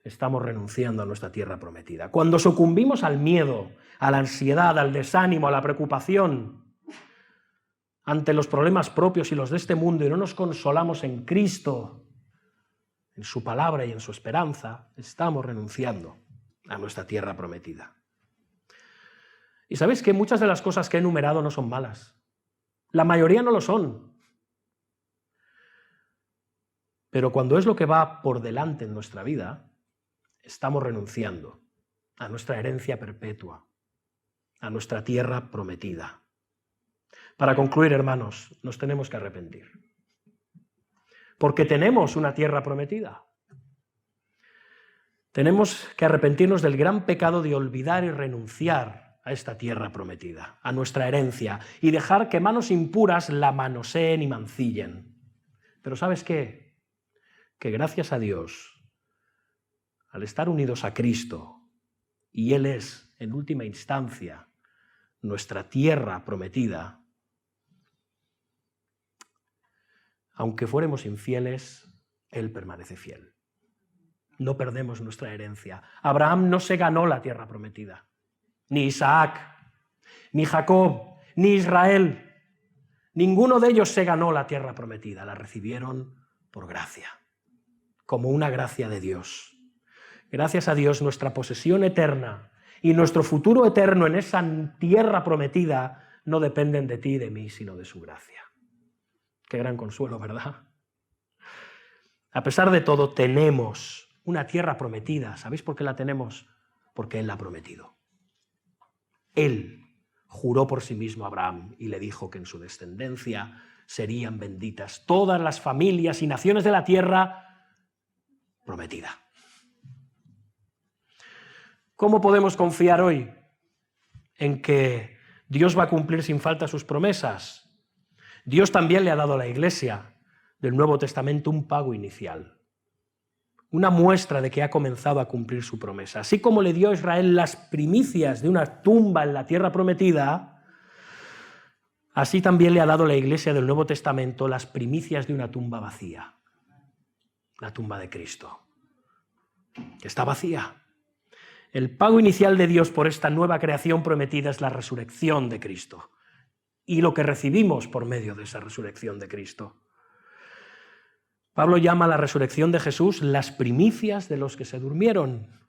estamos renunciando a nuestra tierra prometida. Cuando sucumbimos al miedo, a la ansiedad, al desánimo, a la preocupación ante los problemas propios y los de este mundo y no nos consolamos en Cristo, en su palabra y en su esperanza, estamos renunciando a nuestra tierra prometida. Y sabéis que muchas de las cosas que he enumerado no son malas. La mayoría no lo son. Pero cuando es lo que va por delante en nuestra vida, estamos renunciando a nuestra herencia perpetua, a nuestra tierra prometida. Para concluir, hermanos, nos tenemos que arrepentir. Porque tenemos una tierra prometida. Tenemos que arrepentirnos del gran pecado de olvidar y renunciar a esta tierra prometida, a nuestra herencia, y dejar que manos impuras la manoseen y mancillen. Pero ¿sabes qué? Que gracias a Dios, al estar unidos a Cristo, y Él es, en última instancia, nuestra tierra prometida, aunque fuéramos infieles, Él permanece fiel. No perdemos nuestra herencia. Abraham no se ganó la tierra prometida, ni Isaac, ni Jacob, ni Israel. Ninguno de ellos se ganó la tierra prometida, la recibieron por gracia, como una gracia de Dios. Gracias a Dios, nuestra posesión eterna y nuestro futuro eterno en esa tierra prometida no dependen de ti y de mí, sino de su gracia. Qué gran consuelo, ¿verdad? A pesar de todo, tenemos una tierra prometida. ¿Sabéis por qué la tenemos? Porque Él la ha prometido. Él juró por sí mismo a Abraham y le dijo que en su descendencia serían benditas todas las familias y naciones de la tierra prometida. ¿Cómo podemos confiar hoy en que Dios va a cumplir sin falta sus promesas? Dios también le ha dado a la Iglesia del Nuevo Testamento un pago inicial, una muestra de que ha comenzado a cumplir su promesa. Así como le dio a Israel las primicias de una tumba en la tierra prometida, así también le ha dado a la Iglesia del Nuevo Testamento las primicias de una tumba vacía, la tumba de Cristo, que está vacía. El pago inicial de Dios por esta nueva creación prometida es la resurrección de Cristo y lo que recibimos por medio de esa resurrección de Cristo. Pablo llama a la resurrección de Jesús las primicias de los que se durmieron.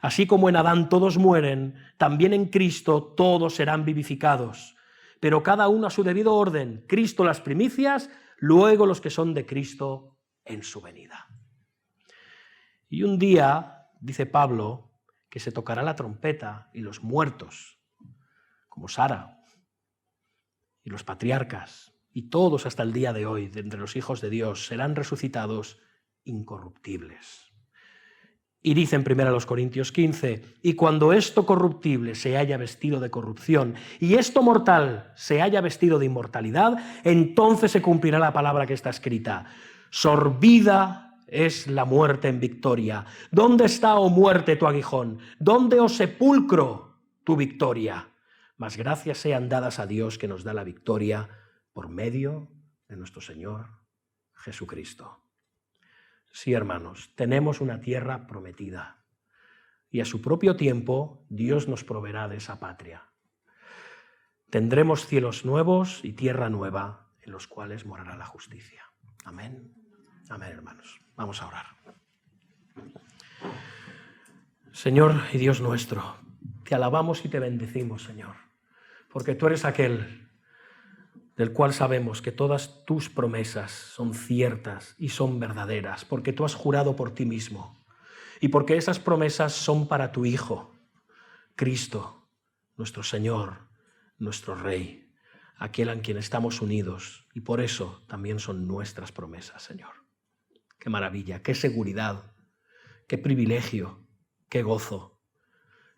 Así como en Adán todos mueren, también en Cristo todos serán vivificados, pero cada uno a su debido orden. Cristo las primicias, luego los que son de Cristo en su venida. Y un día, dice Pablo, que se tocará la trompeta y los muertos, como Sara y los patriarcas, y todos hasta el día de hoy, de entre los hijos de Dios, serán resucitados incorruptibles. Y dice en 1 Corintios 15, y cuando esto corruptible se haya vestido de corrupción y esto mortal se haya vestido de inmortalidad, entonces se cumplirá la palabra que está escrita: sorbida es la muerte en victoria. ¿Dónde está, oh muerte, tu aguijón? ¿Dónde, oh sepulcro, tu victoria? Mas gracias sean dadas a Dios que nos da la victoria por medio de nuestro Señor Jesucristo. Sí, hermanos, tenemos una tierra prometida y a su propio tiempo Dios nos proveerá de esa patria. Tendremos cielos nuevos y tierra nueva en los cuales morará la justicia. Amén. Amén, hermanos. Vamos a orar. Señor y Dios nuestro, te alabamos y te bendecimos, Señor, porque tú eres aquel del cual sabemos que todas tus promesas son ciertas y son verdaderas, porque tú has jurado por ti mismo y porque esas promesas son para tu Hijo, Cristo, nuestro Señor, nuestro Rey, aquel en quien estamos unidos, y por eso también son nuestras promesas, Señor. Qué maravilla, qué seguridad, qué privilegio, qué gozo,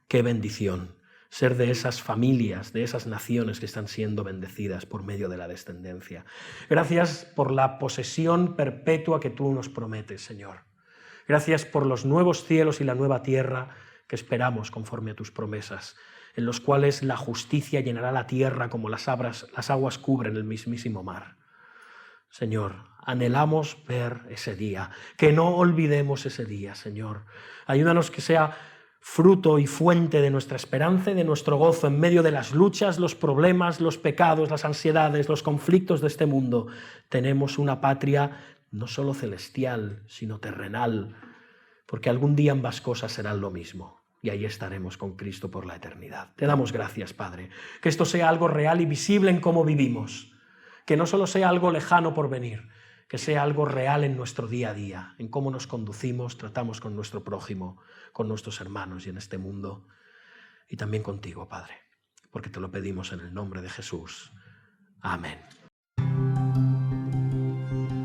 qué bendición ser de esas familias, de esas naciones que están siendo bendecidas por medio de la descendencia. Gracias por la posesión perpetua que tú nos prometes, Señor. Gracias por los nuevos cielos y la nueva tierra que esperamos conforme a tus promesas, en los cuales la justicia llenará la tierra como las aguas cubren el mismísimo mar. Señor, anhelamos ver ese día, que no olvidemos ese día, Señor. Ayúdanos que sea fruto y fuente de nuestra esperanza y de nuestro gozo en medio de las luchas, los problemas, los pecados, las ansiedades, los conflictos de este mundo. Tenemos una patria no solo celestial, sino terrenal, porque algún día ambas cosas serán lo mismo y ahí estaremos con Cristo por la eternidad. Te damos gracias, Padre, que esto sea algo real y visible en cómo vivimos, que no solo sea algo lejano por venir, que sea algo real en nuestro día a día, en cómo nos conducimos, tratamos con nuestro prójimo, con nuestros hermanos y en este mundo, y también contigo, Padre, porque te lo pedimos en el nombre de Jesús. Amén.